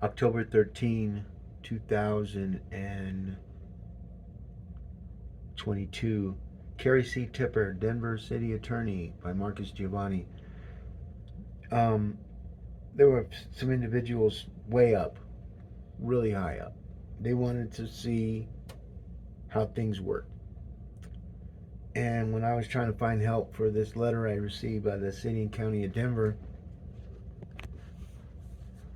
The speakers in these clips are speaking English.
October 13, 2022. Kerry C. Tipper, Denver City Attorney by Marcus Giavanni. Um, there were some individuals way up, really high up. They wanted to see how things worked. And when I was trying to find help for this letter I received by the city and county of Denver,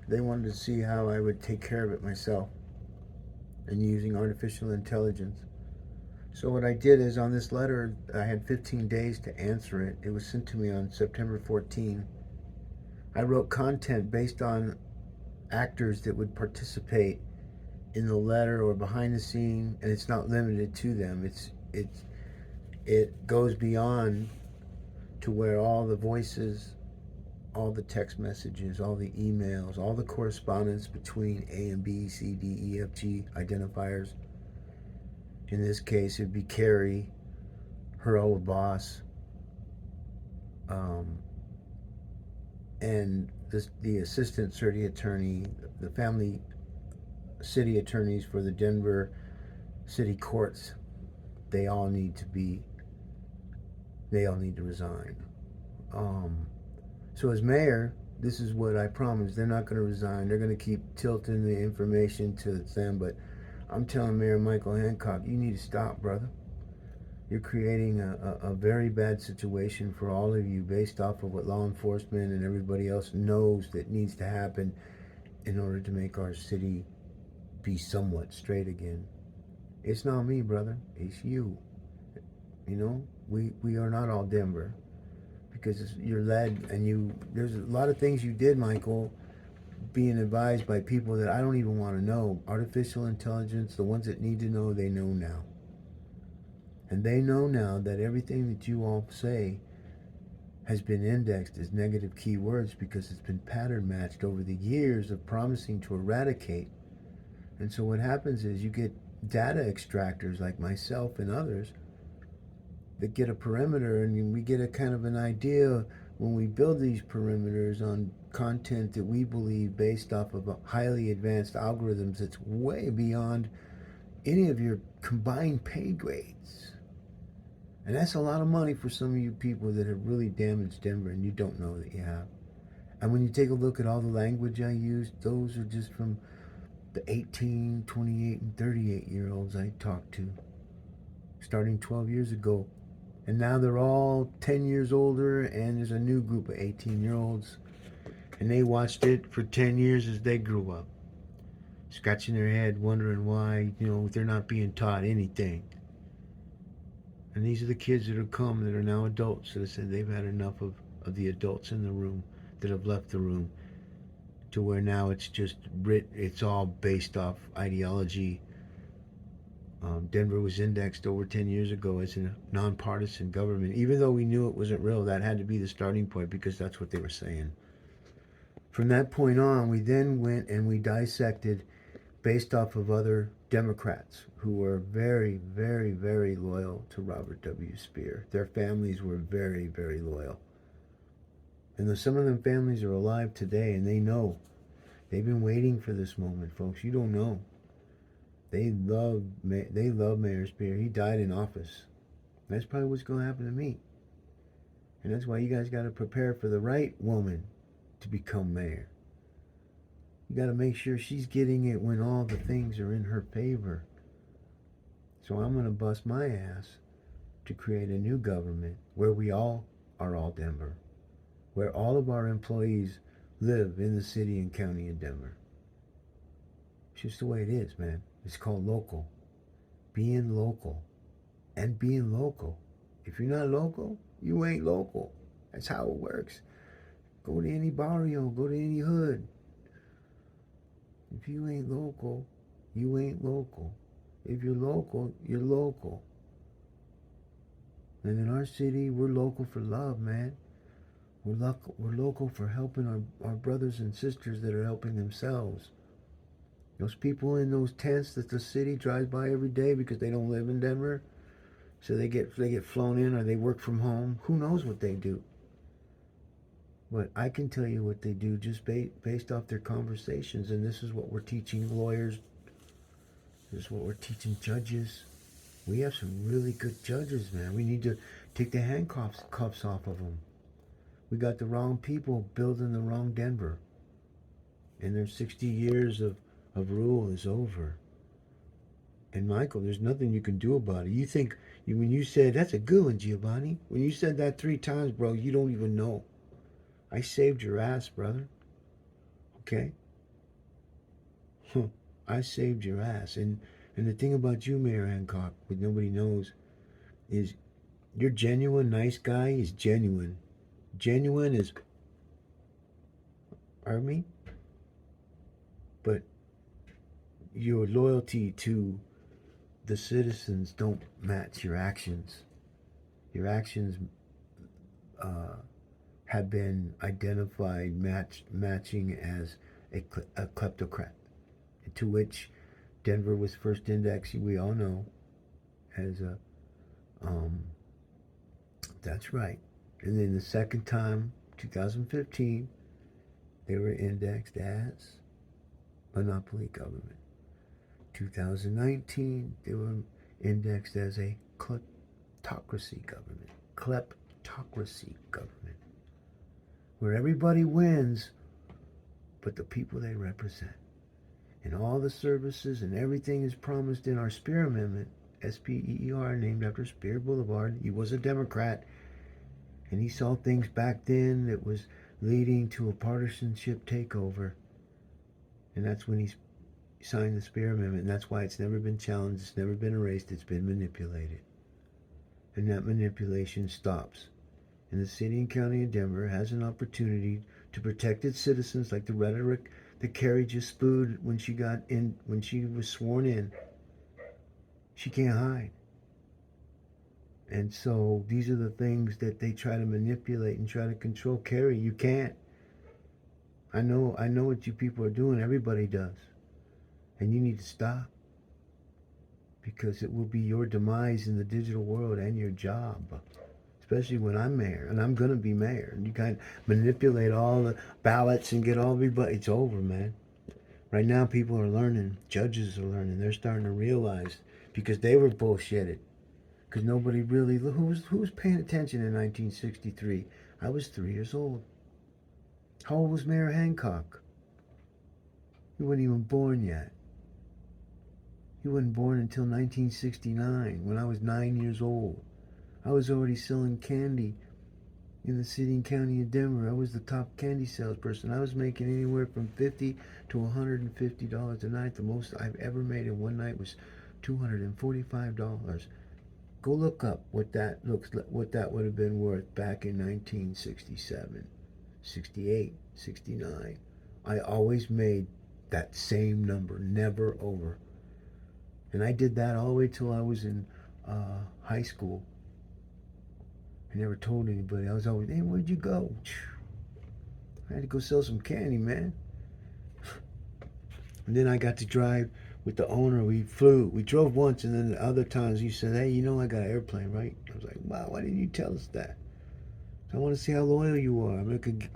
they wanted to see how I would take care of it myself and using artificial intelligence. So what I did is on this letter, I had 15 days to answer it. It was sent to me on September 14. I wrote content based on actors that would participate in the letter or behind the scene, and it's not limited to them. It goes beyond to where all the voices, all the text messages, all the emails, all the correspondence between A and B, C, D, E, F, G identifiers. In this case, it'd be Kerry, her old boss, um, and the assistant city attorney, the family city attorneys for the Denver city courts. They all need to be. They all need to resign. Um, so as mayor, this is what I promised. They're not going to resign. They're going to keep tilting the information to them. But I'm telling Mayor Michael Hancock, you need to stop, brother. You're creating a very bad situation for all of you based off of what law enforcement and everybody else knows that needs to happen in order to make our city be somewhat straight again. It's not me, brother. It's you. You know, we are not all Denver because you're led and you. There's a lot of things you did, Michael, being advised by people that I don't even want to know. Artificial intelligence, the ones that need to know, they know now. And they know now that everything that you all say has been indexed as negative keywords because it's been pattern matched over the years of promising to eradicate. And so what happens is you get data extractors like myself and others that get a perimeter, and we get a kind of an idea when we build these perimeters on content that we believe based off of highly advanced algorithms that's way beyond any of your combined pay grades. And that's a lot of money for some of you people that have really damaged Denver and you don't know that you have. And when you take a look at all the language I used, those are just from the 18, 28, and 38-year-olds I talked to starting 12 years ago. And now they're all 10 years older, and there's a new group of 18-year-olds. And they watched it for 10 years as they grew up, scratching their head, wondering why, they're not being taught anything. And these are the kids that have come that are now adults that have said they've had enough of the adults in the room that have left the room, to where now it's all based off ideology. Denver was indexed over 10 years ago as a nonpartisan government. Even though we knew it wasn't real, that had to be the starting point because that's what they were saying. From that point on, we then went and we dissected based off of other Democrats who were very, very, very loyal to Robert W. Speer. Their families were very, very loyal. And some of them families are alive today, and they know. They've been waiting for this moment, folks. You don't know. They love Mayor Speer. He died in office. That's probably what's going to happen to me. And that's why you guys got to prepare for the right woman to become mayor. You got to make sure she's getting it when all the things are in her favor. So I'm going to bust my ass to create a new government where we all are all Denver, where all of our employees live in the city and county of Denver. It's just the way it is, man. It's called local. Being local. And being local. If you're not local, you ain't local. That's how it works. Go to any barrio, go to any hood. If you ain't local, you ain't local. If you're local, you're local. And in our city, we're local for love, man. We're local for helping our brothers and sisters that are helping themselves. Those people in those tents that the city drives by every day because they don't live in Denver, so they get flown in or they work from home. Who knows what they do? But I can tell you what they do just based off their conversations, and this is what we're teaching lawyers. This is what we're teaching judges. We have some really good judges, man. We need to take the handcuffs off of them. We got the wrong people building the wrong Denver. And their 60 years of rule is over. And Michael, there's nothing you can do about it. You think, when you said, that's a good one, Giovanni. When you said that 3 times, bro, you don't even know. I saved your ass, brother. Okay? Huh. I saved your ass. And the thing about you, Mayor Hancock, what nobody knows, is you're genuine, nice guy is genuine. Genuine is, pardon me? But your loyalty to the citizens don't match your actions. Your actions have been identified matching as a kleptocrat, to which Denver was first indexed, we all know, as a, that's right. And then the second time, 2015, they were indexed as monopoly government. 2019, they were indexed as a kleptocracy government. Kleptocracy government. Where everybody wins, but the people they represent. And all the services and everything is promised in our Spear Amendment, SPEER, named after Spear Boulevard. He was a Democrat, and he saw things back then that was leading to a partisanship takeover. And that's when he signed the Spear Amendment, and that's why it's never been challenged, it's never been erased, it's been manipulated. And that manipulation stops. And the city and county of Denver has an opportunity to protect its citizens, like the rhetoric that Kerry just spewed when she was sworn in. She can't hide. And so these are the things that they try to manipulate and try to control. Kerry, you can't. I know what you people are doing. Everybody does. And you need to stop. Because it will be your demise in the digital world and your job. Especially when I'm mayor. And I'm going to be mayor. And you kind of manipulate all the ballots and get all everybody. It's over, man. Right now people are learning. Judges are learning. They're starting to realize. Because they were bullshitted. Because nobody really... Who was paying attention in 1963? I was 3 years old. How old was Mayor Hancock? He wasn't even born yet. He wasn't born until 1969, when I was 9 years old. I was already selling candy in the city and county of Denver. I was the top candy salesperson. I was making anywhere from $50 to $150 a night. The most I've ever made in one night was $245. Go look up what that would have been worth back in 1967, 68, 69. I always made that same number, never over. And I did that all the way till I was in high school. I never told anybody. I was always, hey, where'd you go? I had to go sell some candy, man. And then I got to drive with the owner. We drove once, and then the other times he said, hey, I got an airplane, right? I was like, wow, why didn't you tell us that? I want to see how loyal you are. I'm going to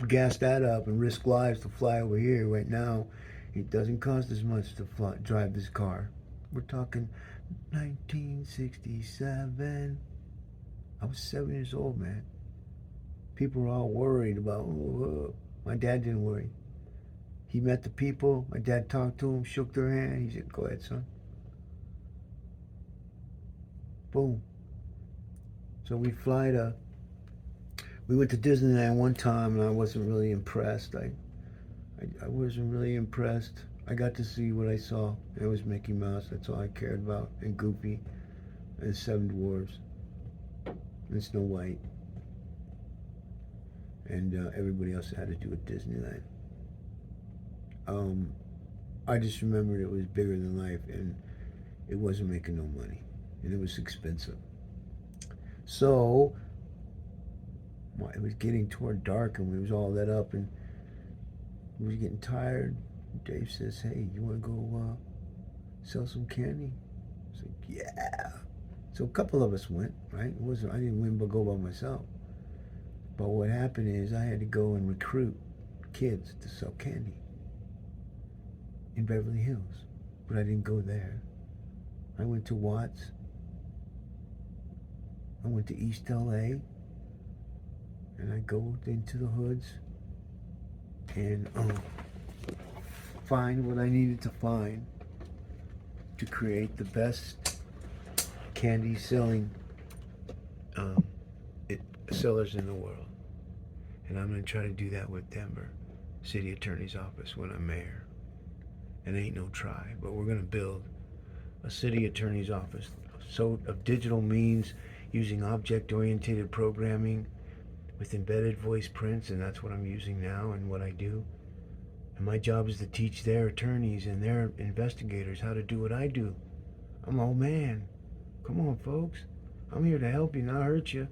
gas that up and risk lives to fly over here. Right now, it doesn't cost as much to drive this car. We're talking 1967. I was 7 years old, man. People were all worried about, my dad didn't worry. He met the people. My dad talked to them, shook their hand. He said, go ahead, son. Boom. So we went to Disneyland one time, and I wasn't really impressed. I wasn't really impressed. I got to see what I saw. It was Mickey Mouse. That's all I cared about. And Goofy. And Seven Dwarfs. And Snow White. And everybody else had to do with Disneyland. I just remembered it was bigger than life, and it wasn't making no money. And it was expensive. So, it was getting toward dark, and we was all lit up, and we was getting tired. Dave says, hey, you want to go sell some candy? I was like, yeah. So a couple of us went, right? I didn't go by myself. But what happened is I had to go and recruit kids to sell candy in Beverly Hills. But I didn't go there. I went to Watts. I went to East LA. And I go into the hoods and find what I needed to find to create the best candy selling sellers in the world. And I'm going to try to do that with Denver City Attorney's Office when I'm mayor. And ain't no try, but we're going to build a City Attorney's Office of digital means using object-oriented programming with embedded voice prints, and that's what I'm using now and what I do. And my job is to teach their attorneys and their investigators how to do what I do. I'm an old man. Come on, folks. I'm here to help you, not hurt you.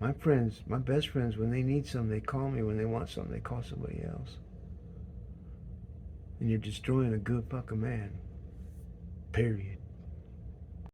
My friends, my best friends, when they need something, they call me. When they want something, they call somebody else. And you're destroying a good fucking man. Period.